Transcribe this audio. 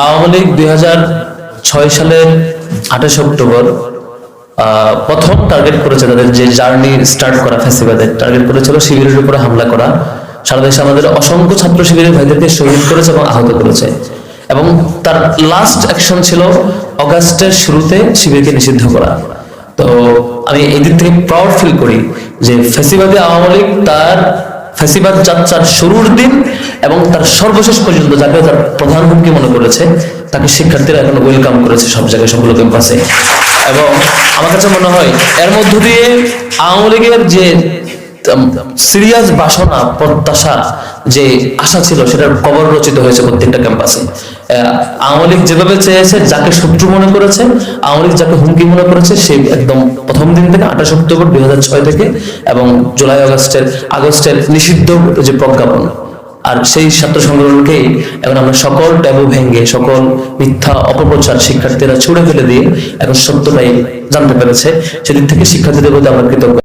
আওয়ামী লীগ 2006 সালের 28 অক্টোবর প্রথম টার্গেট করেছে, তাদের যে জার্নি স্টার্ট করা ফ্যাসিবাদের টার্গেট করেছিল শিবিরের উপরে হামলা করা। সারা দেশে আমাদের অসংখ্য ছাত্র শিবিরের ভাইদেরকে শহীদ করেছে এবং আহত করেছে। এবং তার লাস্ট অ্যাকশন ছিল অগাস্টের শুরুতে শিবিরকে নিষিদ্ধ করা। তো আমি এই দিক থেকে প্রাউড ফিল করি যে ফ্যাসিবাদী আওয়ামী লীগ তার ফ্যাসিবাদ যাত্রার শুরুর দিন এবং তার সর্বশেষ পর্যন্ত যাকে তার প্রধান হুমকি মনে করেছে তাকে শিক্ষার্থীরা এখন ওয়েলকাম করেছে সব জায়গায়, সবগুলো ক্যাম্পাসে। এবং আমার কাছে মনে হয় এর মধ্য দিয়ে আওয়ামী লীগের যে সিরিয়াস বাসনা, প্রত্যাশা, যে আশা ছিল সেটার কবর রচিত হয়েছে প্রত্যেকটা ক্যাম্পাসে। আওয়ামী লীগ যেভাবে চেয়েছে, যাকে শত্রু মনে করেছে, আওয়ামী লীগ যাকে হুমকি মনে করেছে, সে একদম প্রথম দিন থেকে 28 অক্টোবর 2006 থেকে এবং জুলাই আগস্টের নিষিদ্ধ যে প্রজ্ঞাপন, আর সেই ছাত্র সংগঠনকেই এখন আমরা সকল ট্যাবু ভেঙে, সকল মিথ্যা অপপ্রচার শিক্ষার্থীরা ছুড়ে ফেলে দিয়ে এখন সত্যটাই জানতে পেরেছে। সেদিক থেকে শিক্ষার্থীদের প্রতি আমরা কৃতজ্ঞ।